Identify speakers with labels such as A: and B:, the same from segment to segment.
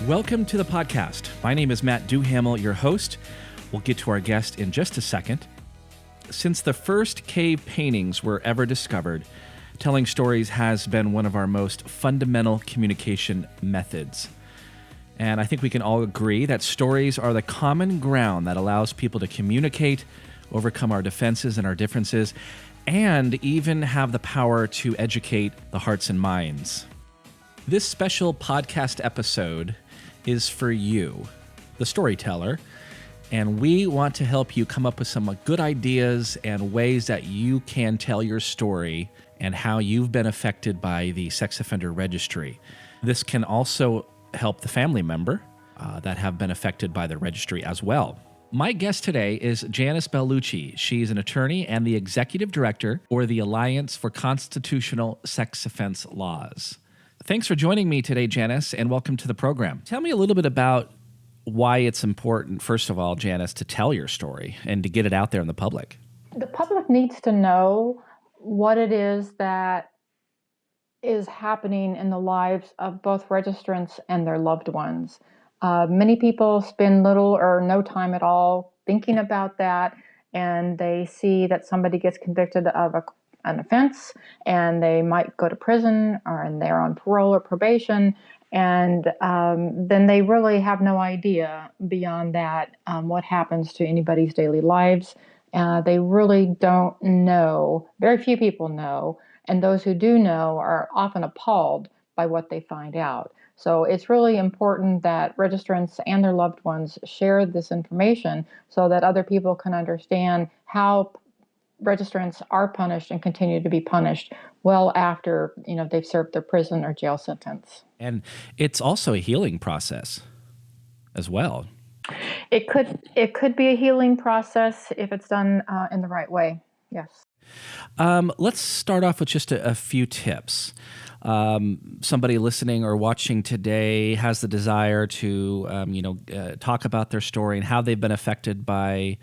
A: Welcome to the podcast. My name is Matt Duhamel, your host. We'll get to our guest in just a second. Since the first cave paintings were ever discovered, telling stories has been one of our most fundamental communication methods. And I think we can all agree that stories are the common ground that allows people to communicate, overcome our defenses and our differences, and even have the power to educate the hearts and minds. This special podcast episode is for you, the storyteller, and we want to help you come up with some good ideas and ways that you can tell your story and how you've been affected by the sex offender registry. This can also help the family member that have been affected by the registry as well. My guest today is Janice Belluci. She's an attorney and the executive director for the Alliance for Constitutional Sex Offense Laws. Thanks for joining me today, Janice, and welcome to the program. Tell me a little bit about why it's important, first of all, Janice, to tell your story and to get it out there in the public.
B: The public needs to know what it is that is happening in the lives of both registrants and their loved ones. Many people spend little or no time at all thinking about that, and they see that somebody gets convicted of an offense and they might go to prison and they're on parole or probation, and then they really have no idea beyond that what happens to anybody's daily lives. They really don't know. Very few people know, and those who do know are often appalled by what they find out. So it's really important that registrants and their loved ones share this information so that other people can understand how registrants are punished and continue to be punished well after they've served their prison or jail sentence.
A: And it's also a healing process as well.
B: It could be a healing process if it's done in the right way. Yes.
A: Let's start off with just a few tips. Somebody listening or watching today has the desire to, talk about their story and how they've been affected by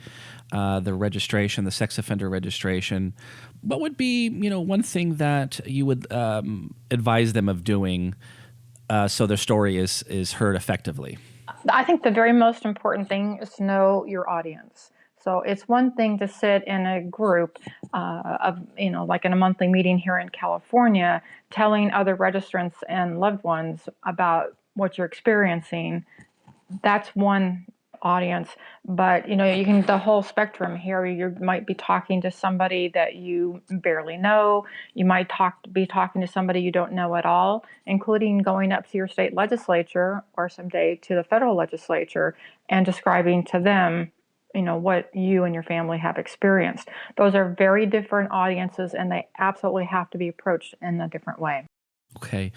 A: the registration, the sex offender registration. What would be, one thing that you would advise them of doing so their story is heard effectively?
B: I think the very most important thing is to know your audience. So it's one thing to sit in a group like in a monthly meeting here in California, telling other registrants and loved ones about what you're experiencing. That's one audience. But, you can the whole spectrum here. You might be talking to somebody that you barely know. You might be talking to somebody you don't know at all, including going up to your state legislature or someday to the federal legislature and describing to them what you and your family have experienced. Those are very different audiences, and they absolutely have to be approached in a different way.
A: Okay.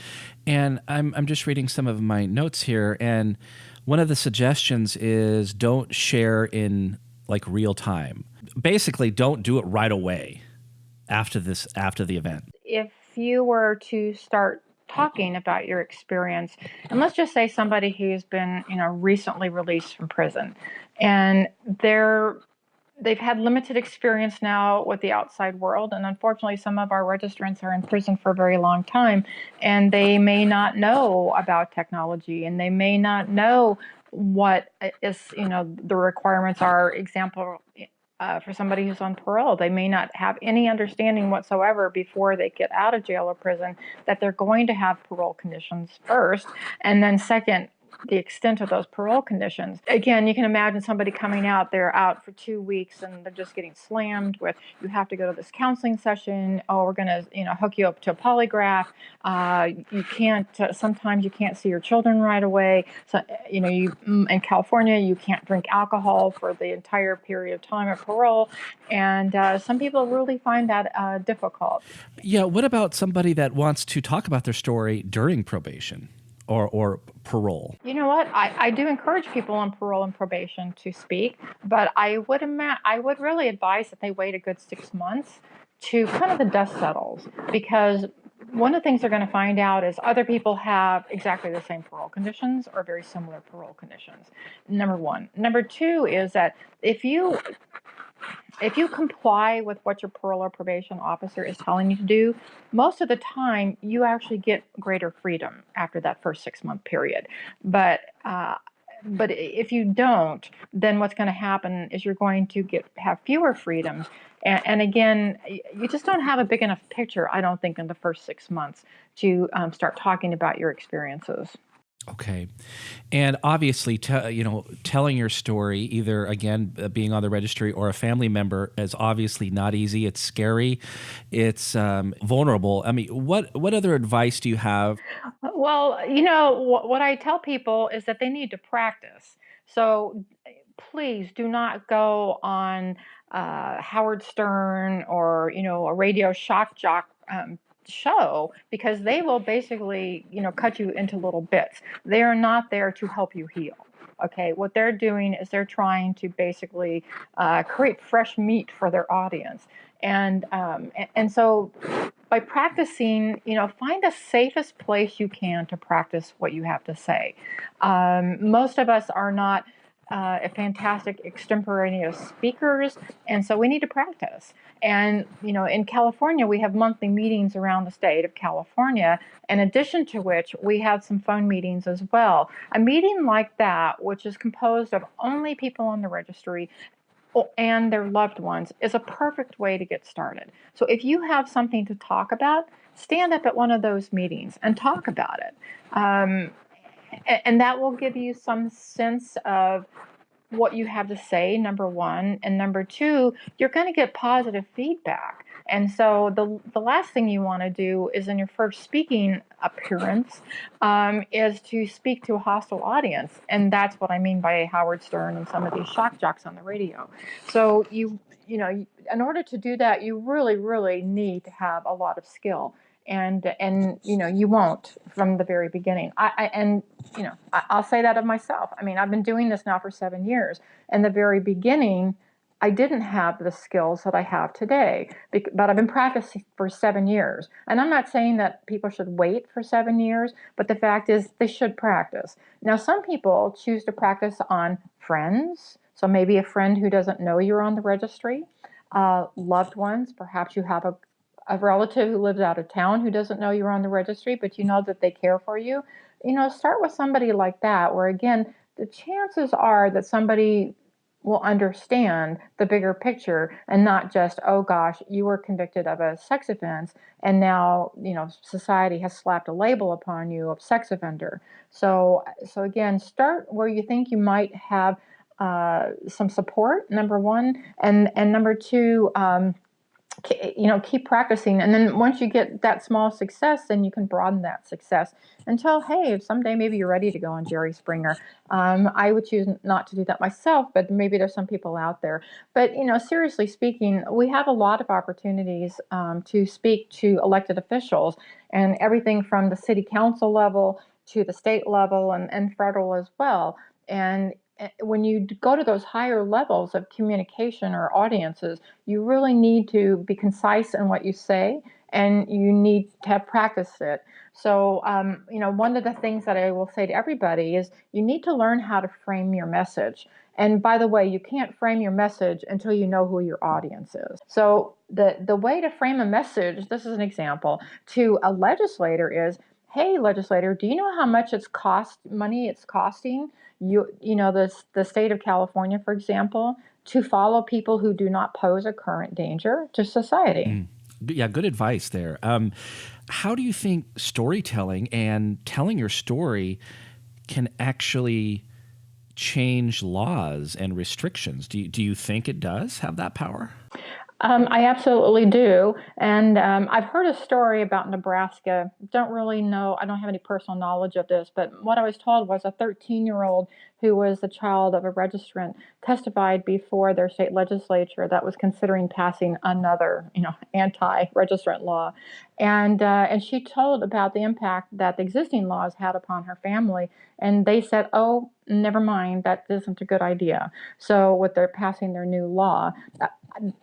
A: And I'm just reading some of my notes here, and one of the suggestions is don't share in real time. Basically, don't do it right away after the event.
B: If you were to start talking about your experience, and let's just say somebody who's been, recently released from prison, and they've had limited experience now with the outside world, and unfortunately some of our registrants are in prison for a very long time, and they may not know about technology, and they may not know what is, the requirements are. Example, for somebody who's on parole, they may not have any understanding whatsoever before they get out of jail or prison that they're going to have parole conditions first, and then second, the extent of those parole conditions. Again, you can imagine somebody coming out, they're out for 2 weeks and they're just getting slammed with, you have to go to this counseling session. Oh, we're going to, hook you up to a polygraph. You can't, sometimes you can't see your children right away. So, in California, you can't drink alcohol for the entire period of time of parole. And some people really find that difficult.
A: Yeah. What about somebody that wants to talk about their story during probation? Or parole?
B: You know what? I do encourage people on parole and probation to speak, but I would really advise that they wait a good 6 months to kind of the dust settles, because one of the things they're going to find out is other people have exactly the same parole conditions or very similar parole conditions. Number one. Number two is that if you if you comply with what your parole or probation officer is telling you to do, most of the time you actually get greater freedom after that first 6 month period. But but if you don't, then what's going to happen is you're going to have fewer freedoms. And again, you just don't have a big enough picture, I don't think, in the first 6 months to start talking about your experiences.
A: Okay. And obviously, telling your story, either again being on the registry or a family member, is obviously not easy. It's scary. It's vulnerable. I mean, what other advice do you have?
B: Well, what I tell people is that they need to practice. So please do not go on Howard Stern or a radio shock jock show, because they will basically cut you into little bits. They are not there to help you heal. Okay, what they're doing is they're trying to basically create fresh meat for their audience, and so by practicing, find the safest place you can to practice what you have to say. Most of us are not a fantastic extemporaneous speakers, and so we need to practice. And in California, we have monthly meetings around the state of California, in addition to which we have some phone meetings as well. A meeting like that, which is composed of only people on the registry and their loved ones, is a perfect way to get started. So if you have something to talk about, stand up at one of those meetings and talk about it. And that will give you some sense of what you have to say, number one. And number two, you're going to get positive feedback. And so the last thing you want to do is, in your first speaking appearance, is to speak to a hostile audience. And that's what I mean by Howard Stern and some of these shock jocks on the radio. So in order to do that, you really, really need to have a lot of skill. And you won't from the very beginning. I'll say that of myself. I mean, I've been doing this now for 7 years. In the very beginning, I didn't have the skills that I have today, but I've been practicing for 7 years. And I'm not saying that people should wait for 7 years, but the fact is they should practice. Now, some people choose to practice on friends. So maybe a friend who doesn't know you're on the registry, loved ones. Perhaps you have a relative who lives out of town who doesn't know you're on the registry, but you know that they care for you. Start with somebody like that, where again, the chances are that somebody will understand the bigger picture and not just, oh gosh, you were convicted of a sex offense and now, society has slapped a label upon you of sex offender. So again, start where you think you might have some support, number one, and number two, keep practicing. And then once you get that small success, then you can broaden that success until, hey, if someday maybe you're ready to go on Jerry Springer. I would choose not to do that myself, but maybe there's some people out there. But seriously speaking, we have a lot of opportunities to speak to elected officials, and everything from the city council level to the state level and federal as well. And when you go to those higher levels of communication or audiences, you really need to be concise in what you say, and you need to have practiced it. So, one of the things that I will say to everybody is you need to learn how to frame your message. And by the way, you can't frame your message until you know who your audience is. So the way to frame a message, this is an example, to a legislator is, hey, legislator, do you know how much it's costing the state of California, for example, to follow people who do not pose a current danger to society?
A: Yeah, good advice there. How do you think storytelling and telling your story can actually change laws and restrictions? Do you think it does have that power?
B: I absolutely do. And I've heard a story about Nebraska. Don't really know, I don't have any personal knowledge of this, but what I was told was a 13-year-old who was the child of a registrant testified before their state legislature that was considering passing another, anti-registrant law. And she told about the impact that the existing laws had upon her family. And they said, oh, never mind, that isn't a good idea. So with their passing their new law,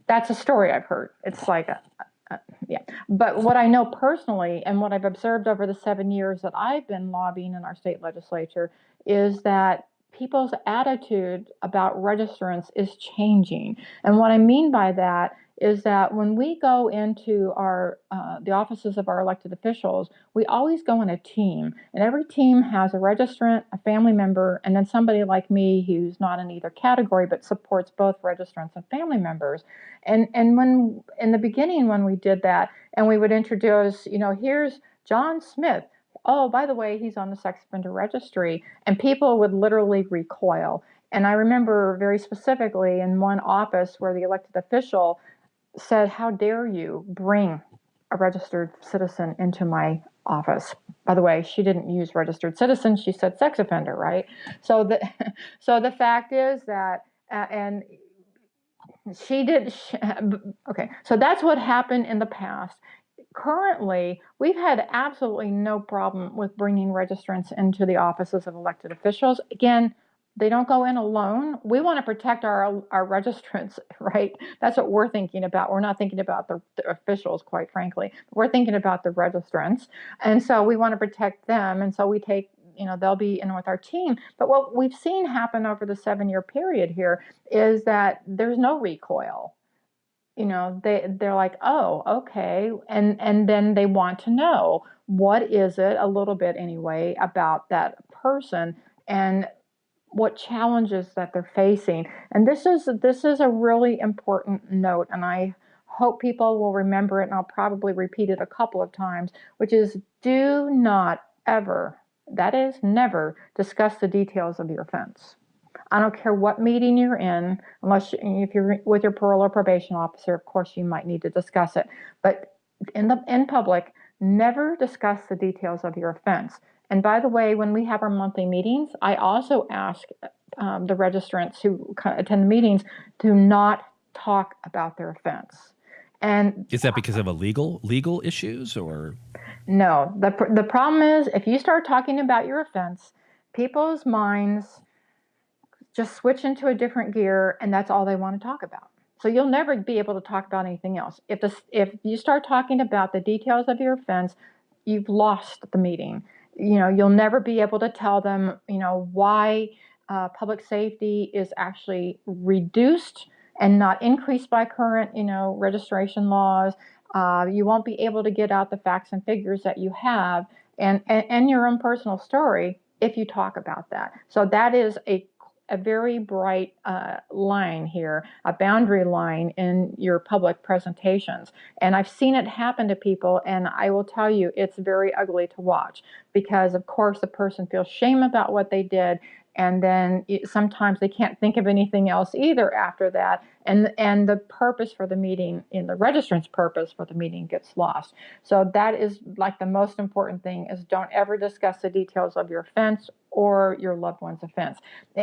B: that's a story I've heard. It's like, yeah. But what I know personally and what I've observed over the 7 years that I've been lobbying in our state legislature is that people's attitude about registrants is changing. And what I mean by that is that when we go into our the offices of our elected officials, we always go in a team, and every team has a registrant, a family member, and then somebody like me who's not in either category but supports both registrants and family members. And when in the beginning when we did that, and we would introduce, here's John Smith. Oh, by the way, he's on the sex offender registry, and people would literally recoil. And I remember very specifically in one office where the elected official said, "How dare you bring a registered citizen into my office?" By the way, she didn't use registered citizen; she said sex offender, right? So the so the fact is that, and she did. Okay, so that's what happened in the past. Currently, we've had absolutely no problem with bringing registrants into the offices of elected officials. Again, they don't go in alone. We want to protect our registrants, right? That's what we're thinking about. We're not thinking about the officials, quite frankly. We're thinking about the registrants. And so we want to protect them. And so we take, they'll be in with our team. But what we've seen happen over the 7-year period here is that there's no recoil. They're like, oh, okay, and then they want to know what is it, a little bit anyway, about that person and what challenges that they're facing. And this is a really important note, and I hope people will remember it, and I'll probably repeat it a couple of times, which is do not ever, that is never, discuss the details of your offense. I don't care what meeting you're in, unless if you're with your parole or probation officer, of course you might need to discuss it. But in public, never discuss the details of your offense. And by the way, when we have our monthly meetings, I also ask the registrants who attend the meetings to not talk about their offense. And
A: is that because of a legal issues or?
B: No, the problem is if you start talking about your offense, people's minds just switch into a different gear, and that's all they want to talk about. So you'll never be able to talk about anything else. If you start talking about the details of your offense, you've lost the meeting. You'll never be able to tell them, why public safety is actually reduced and not increased by current, registration laws. You won't be able to get out the facts and figures that you have and your own personal story if you talk about that. So that is a very bright line here, a boundary line in your public presentations. And I've seen it happen to people, and I will tell you, it's very ugly to watch because, of course, the person feels shame about what they did, and then sometimes they can't think of anything else either after that, and the purpose for the meeting, the registrant's purpose for the meeting gets lost. So that is like the most important thing, is don't ever discuss the details of your offense or your loved one's offense.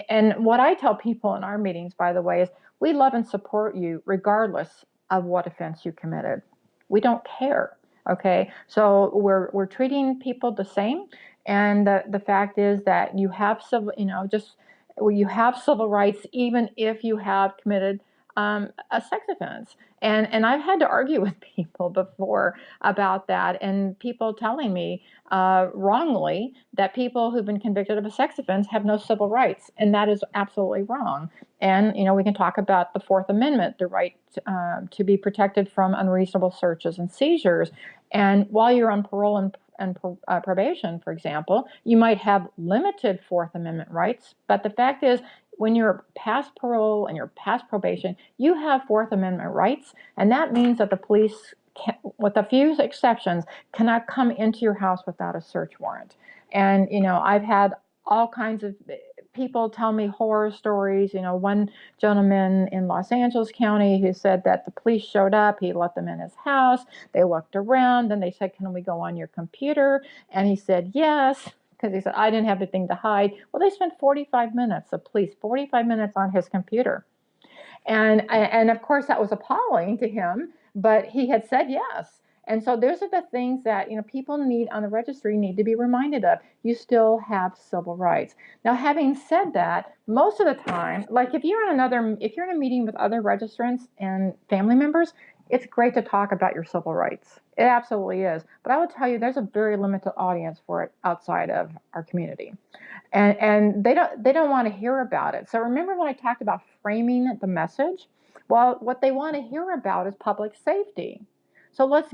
B: And what I tell people in our meetings, by the way, is we love and support you regardless of what offense you committed. We don't care. Okay, so we're treating people the same, and the fact is that you have civil, you have civil rights even if you have committed a sex offense. And I've had to argue with people before about that, and people telling me wrongly that people who've been convicted of a sex offense have no civil rights, and that is absolutely wrong. And we can talk about the Fourth Amendment, the right to be protected from unreasonable searches and seizures. And while you're on parole and probation, for example, you might have limited Fourth Amendment rights, but the fact is, when you're past parole and you're past probation, you have Fourth Amendment rights, and that means that the police, with a few exceptions, cannot come into your house without a search warrant. And I've had all kinds of people tell me horror stories. One gentleman in Los Angeles County who said that the police showed up, he let them in his house, they looked around, then they said, "Can we go on your computer?" And he said yes, because he said, "I didn't have anything to hide." Well, they spent 45 minutes, the police, 45 minutes on his computer. And of course, that was appalling to him, but he had said yes. And so those are the things that people need on the registry need to be reminded of. You still have civil rights. Now, having said that, most of the time, like if you're in a meeting with other registrants and family members, it's great to talk about your civil rights. It absolutely is. But I will tell you, there's a very limited audience for it outside of our community. And they don't want to hear about it. So remember when I talked about framing the message? Well, what they want to hear about is public safety. So let's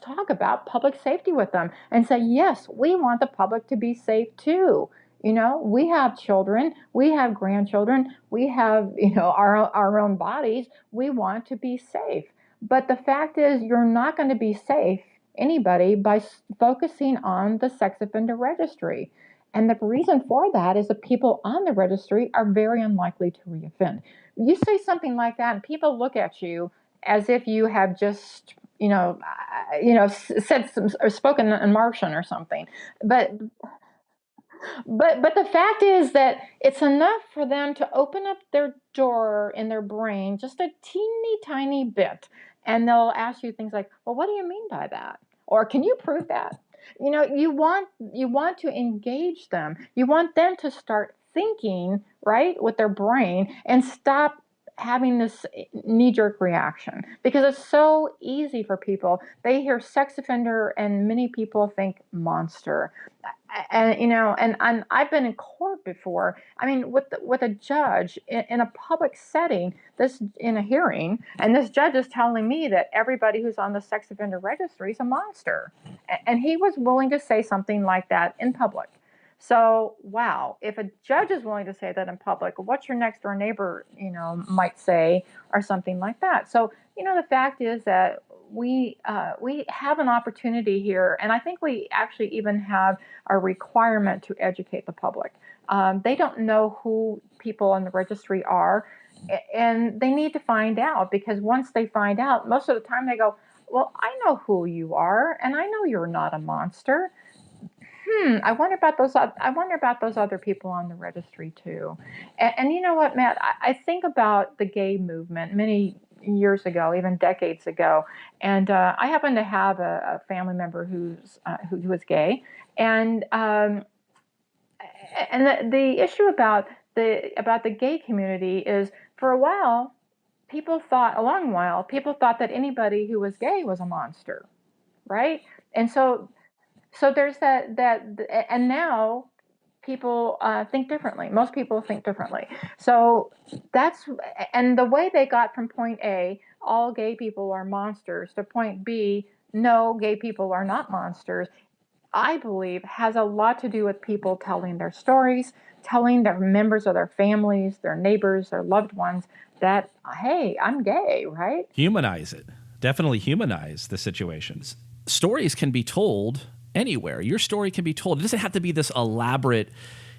B: talk about public safety with them and say, yes, we want the public to be safe too. We have children, we have grandchildren, we have, our own bodies. We want to be safe. But the fact is, you're not going to be safe, anybody, by focusing on the sex offender registry. And the reason for that is the people on the registry are very unlikely to reoffend. You say something like that, and people look at you as if you have just, said some, or spoken in Martian or something. But but the fact is that it's enough for them to open up their door in their brain just a teeny tiny bit, and they'll ask you things like, "Well, what do you mean by that?" Or, "Can you prove that?" You want to engage them. You want them to start thinking, right, with their brain, and stop having this knee-jerk reaction, because it's so easy for people. They hear sex offender and many people think monster. And I've been in court before. I mean, with a judge in a public setting, this in a hearing, and this judge is telling me that everybody who's on the sex offender registry is a monster, and he was willing to say something like that in public. So, wow, if a judge is willing to say that in public, what's your next door neighbor, might say, or something like that. So, the fact is that we have an opportunity here, and I think we actually even have a requirement to educate the public. They don't know who people on the registry are, and they need to find out, because once they find out, most of the time they go, "Well, I know who you are, and I know you're not a monster. I wonder about those. I wonder about those other people on the registry too." And you know what, Matt? I think about the gay movement many years ago, even decades ago, and I happen to have a family member who was gay, and the issue about the gay community is, for a while, a long while, people thought that anybody who was gay was a monster, right? And so there's that, and now people think differently. Most people think differently. So that's, and the way they got from point A, all gay people are monsters, to point B, no, gay people are not monsters, I believe has a lot to do with people telling their stories, telling their members of their families, their neighbors, their loved ones that, hey, I'm gay, right?
A: Humanize it. Definitely humanize the situations. Stories can be told anywhere. Your story can be told. It doesn't have to be this elaborate,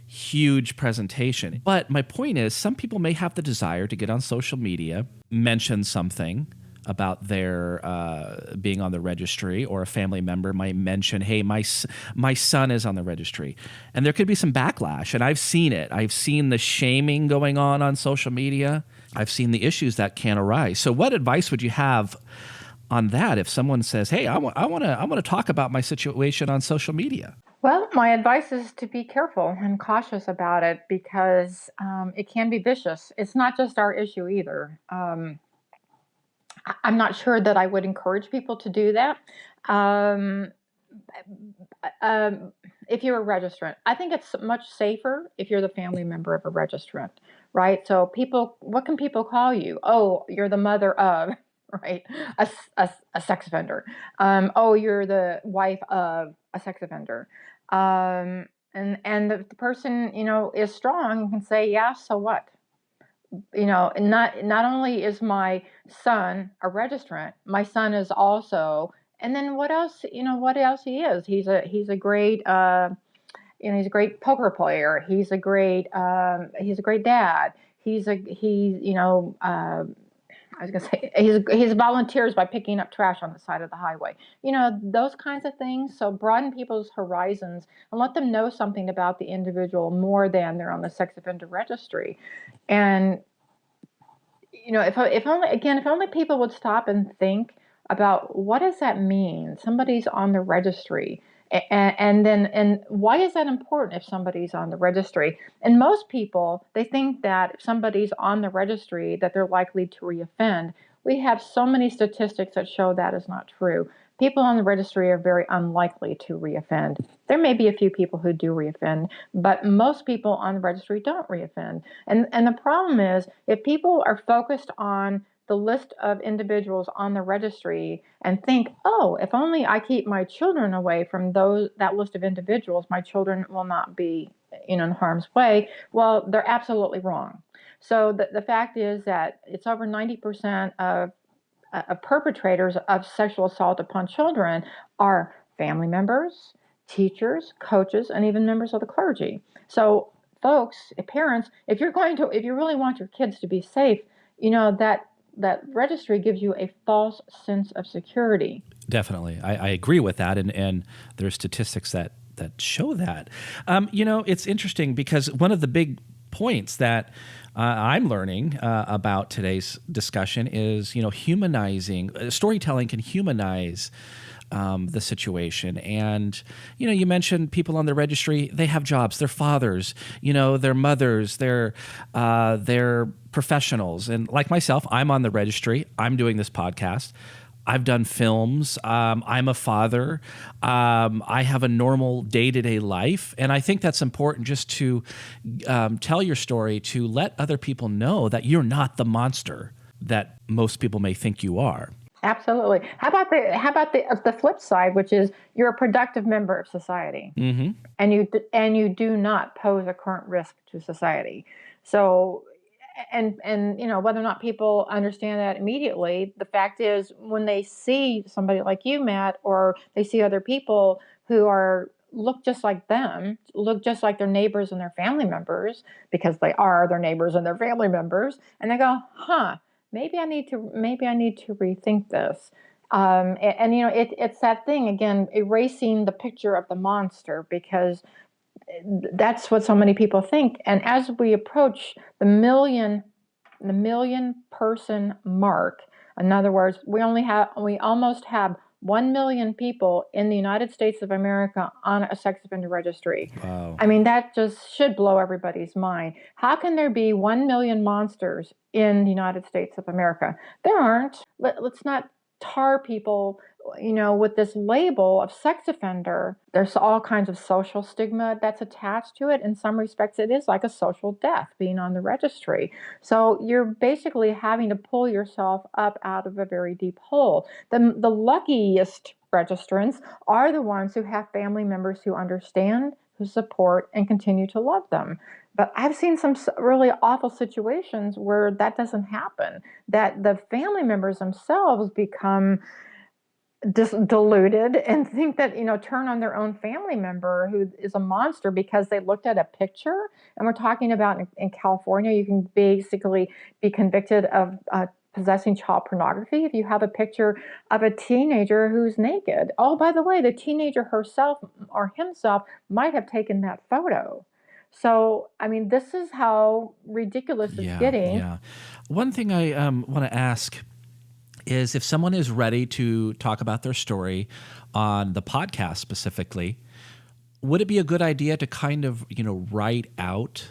A: huge presentation. But my point is, some people may have the desire to get on social media, mention something about their being on the registry, or a family member might mention, "Hey, my son is on the registry," and there could be some backlash. And I've seen it. I've seen the shaming going on social media. I've seen the issues that can arise. So, what advice would you have on that if someone says, "Hey, I want to talk about my situation on social media"?
B: Well, my advice is to be careful and cautious about it, because it can be vicious. It's not just our issue either. I'm not sure that I would encourage people to do that. Um, if you're a registrant, I think it's much safer if you're the family member of a registrant, right? So what can people call you? "Oh, you're the mother of," right, a sex offender. "Oh, you're the wife of a sex offender." And the person, is strong and can say, "Yeah, so what?" Not only is my son a registrant, my son is also, and then what else, what else he is? He's a great, he's a great poker player. He's a great dad. I was gonna say, he's volunteers by picking up trash on the side of the highway. Those kinds of things. So broaden people's horizons and let them know something about the individual more than they're on the sex offender registry. And if only people would stop and think about, what does that mean? Somebody's on the registry, and why is that important if somebody's on the registry? And most people, they think that if somebody's on the registry, that they're likely to reoffend, We have so many statistics that show that is not true. People on the registry are very unlikely to reoffend. There may be a few people who do reoffend, but most people on the registry don't reoffend. And the problem is, if people are focused on the list of individuals on the registry and think, oh, if only I keep my children away from that list of individuals, my children will not be in harm's way. Well, they're absolutely wrong. So the fact is that it's over 90% of perpetrators of sexual assault upon children are family members, teachers, coaches, and even members of the clergy. So, folks, parents, if you really want your kids to be safe, that registry gives you a false sense of security.
A: Definitely. I agree with that. And there are statistics that show that. It's interesting because one of the big points that I'm learning about today's discussion is, humanizing. Storytelling can humanize the situation. And, you mentioned people on the registry, they have jobs, they're fathers, they're mothers, they're professionals. And like myself, I'm on the registry. I'm doing this podcast. I've done films. I'm a father. I have a normal day-to-day life. And I think that's important just to tell your story, to let other people know that you're not the monster that most people may think you are.
B: Absolutely. How about the flip side, which is you're a productive member of society,
A: mm-hmm.
B: and you do not pose a current risk to society. So, and whether or not people understand that immediately, the fact is when they see somebody like you, Matt, or they see other people who look just like them, look just like their neighbors and their family members, because they are their neighbors and their family members, and they go, huh. Maybe I need to rethink this. It's that thing again, erasing the picture of the monster, because that's what so many people think. And as we approach the million person mark, in other words, we almost have 1 million people in the United States of America on a sex offender registry.
A: Wow.
B: I mean, that just should blow everybody's mind. How can there be 1 million monsters in the United States of America? There aren't. Let's not tar people, with this label of sex offender. There's all kinds of social stigma that's attached to it. In some respects, it is like a social death being on the registry. So you're basically having to pull yourself up out of a very deep hole. The luckiest registrants are the ones who have family members who understand, who support, and continue to love them. But I've seen some really awful situations where that doesn't happen, that the family members themselves become deluded and think that, turn on their own family member who is a monster because they looked at a picture. And we're talking about in California, you can basically be convicted of possessing child pornography if you have a picture of a teenager who's naked. Oh, by the way, the teenager herself or himself might have taken that photo. So, I mean, this is how ridiculous it's getting.
A: Yeah. One thing I want to ask is if someone is ready to talk about their story on the podcast specifically, would it be a good idea to kind of, write out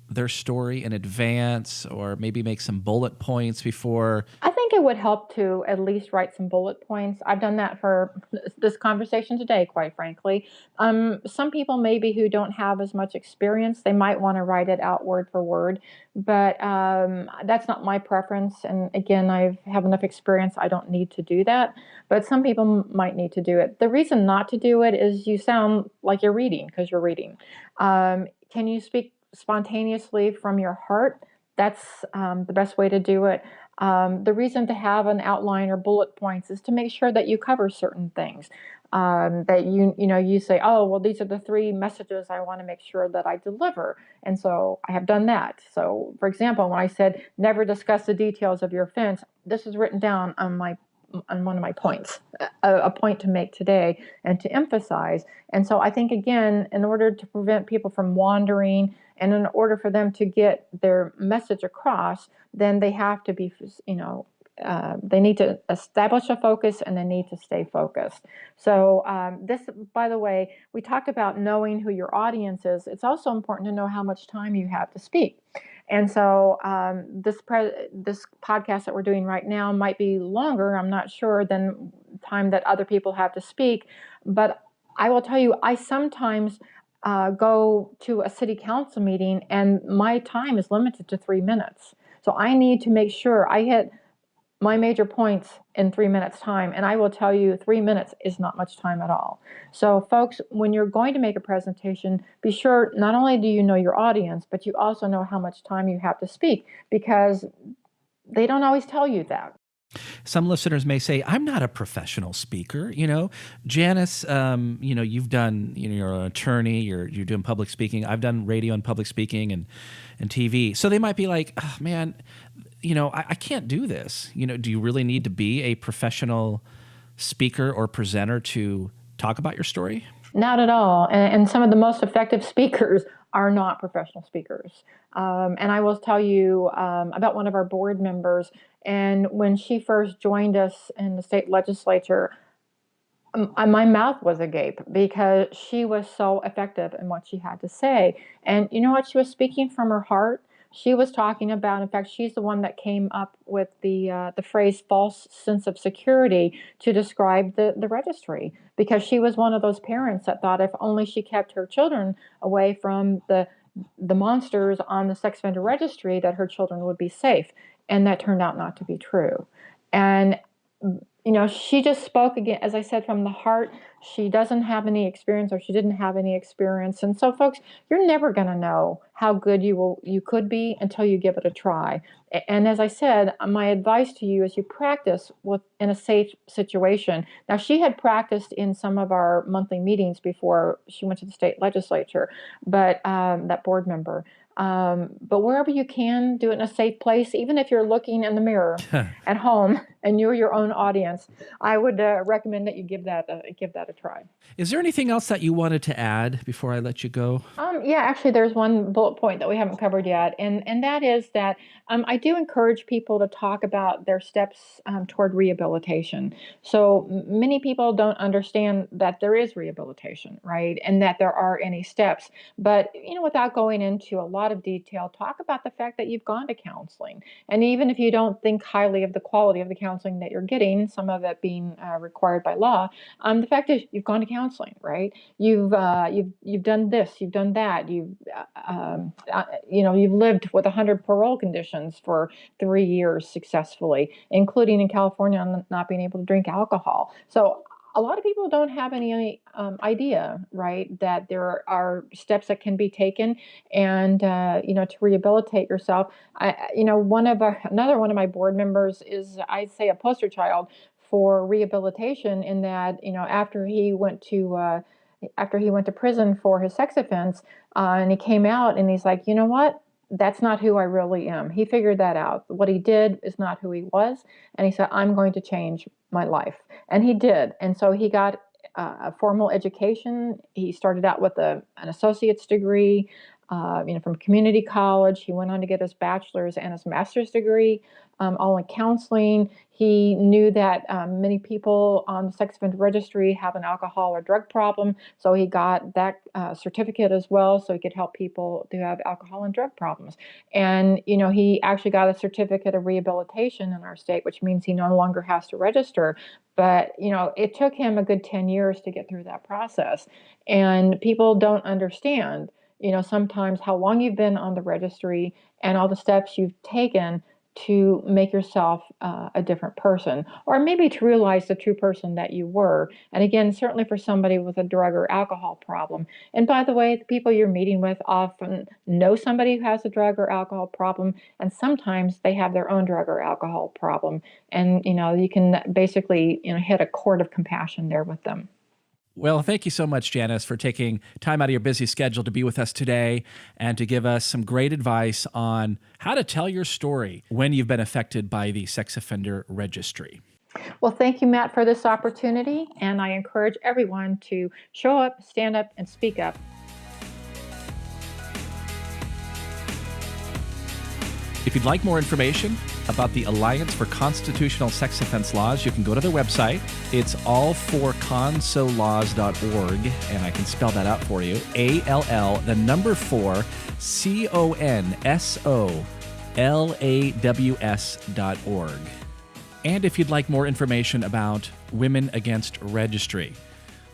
A: their story in advance, or maybe make some bullet points before?
B: I think it would help to at least write some bullet points. I've done that for this conversation today, quite frankly. Some people maybe who don't have as much experience, they might want to write it out word for word, but that's not my preference. And again, I have enough experience, I don't need to do that, but some people might need to do it. The reason not to do it is you sound like you're reading, because you're reading. Can you speak spontaneously from your heart? That's the best way to do it. The reason to have an outline or bullet points is to make sure that you cover certain things. That you say, oh, well, these are the 3 messages I want to make sure that I deliver. And so I have done that. So, for example, when I said never discuss the details of your offense, this is written down on one of my points, a point to make today and to emphasize. And so I think, again, in order to prevent people from wandering and in order for them to get their message across, then they have to be, they need to establish a focus and they need to stay focused. So this, by the way, we talked about knowing who your audience is. It's also important to know how much time you have to speak. And so this podcast that we're doing right now might be longer, I'm not sure, than time that other people have to speak. But I will tell you, I sometimes go to a city council meeting and my time is limited to 3 minutes. So I need to make sure I hit my major points in 3 minutes time. And I will tell you, 3 minutes is not much time at all. So folks, when you're going to make a presentation, be sure not only do you know your audience, but you also know how much time you have to speak, because they don't always tell you that.
A: Some listeners may say, I'm not a professional speaker. Janice, you've done, you're an attorney, you're doing public speaking. I've done radio and public speaking and TV. So they might be like, oh, man, I can't do this. Do you really need to be a professional speaker or presenter to talk about your story?
B: Not at all. And some of the most effective speakers are not professional speakers. And I will tell you about one of our board members. And when she first joined us in the state legislature, my mouth was agape because she was so effective in what she had to say. And you know what? She was speaking from her heart. She was talking about, in fact, she's the one that came up with the phrase false sense of security to describe the registry, because she was one of those parents that thought if only she kept her children away from the monsters on the sex offender registry, that her children would be safe. And that turned out not to be true. And she just spoke, again, as I said, from the heart. She doesn't have any experience, or she didn't have any experience. And so, folks, you're never going to know how good you could be until you give it a try. And as I said, my advice to you is you practice in a safe situation. Now, she had practiced in some of our monthly meetings before she went to the state legislature, but that board member. But wherever you can, do it in a safe place. Even if you're looking in the mirror at home and you're your own audience, I would recommend that you give that a try.
A: Is there anything else that you wanted to add before I let you go?
B: Yeah, actually, there's one bullet point that we haven't covered yet, and that is that I do encourage people to talk about their steps toward rehabilitation. So many people don't understand that there is rehabilitation, right, and that there are any steps. But without going into a lot of detail, talk about the fact that you've gone to counseling, and even if you don't think highly of the quality of the counseling that you're getting, some of it being required by law, the fact is you've gone to counseling, right? You've done this, you've done that. You've lived with 100 parole conditions for 3 years successfully, including in California not being able to drink alcohol. So a lot of people don't have any idea, right, that there are steps that can be taken, and to rehabilitate yourself. Another one of my board members is, I'd say, a poster child for rehabilitation, in that after he went to prison for his sex offense, and he came out and he's like, you know what? That's not who I really am. He figured that out. What he did is not who he was. And he said, I'm going to change my life. And he did. And so he got a formal education. He started out with an associate's degree, from community college. He went on to get his bachelor's and his master's degree, all in counseling. He knew that many people on the sex offender registry have an alcohol or drug problem, so he got that certificate as well, so he could help people who have alcohol and drug problems. And he actually got a certificate of rehabilitation in our state, which means he no longer has to register. But it took him a good 10 years to get through that process, and people don't understand sometimes how long you've been on the registry and all the steps you've taken to make yourself a different person, or maybe to realize the true person that you were. And again, certainly for somebody with a drug or alcohol problem. And by the way, the people you're meeting with often know somebody who has a drug or alcohol problem, and sometimes they have their own drug or alcohol problem. And you can basically hit a chord of compassion there with them.
A: Well, thank you so much, Janice, for taking time out of your busy schedule to be with us today and to give us some great advice on how to tell your story when you've been affected by the sex offender registry.
B: Well, thank you, Matt, for this opportunity, and I encourage everyone to show up, stand up, and speak up.
A: If you'd like more information about the Alliance for Constitutional Sex Offense Laws, you can go to their website. It's all4consolaws.org, and I can spell that out for you. ALL, the number 4, CONSOLAWS.org. And if you'd like more information about Women Against Registry,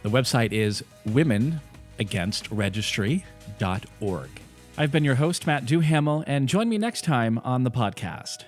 A: the website is womenagainstregistry.org. I've been your host, Matt Duhamel, and join me next time on the podcast.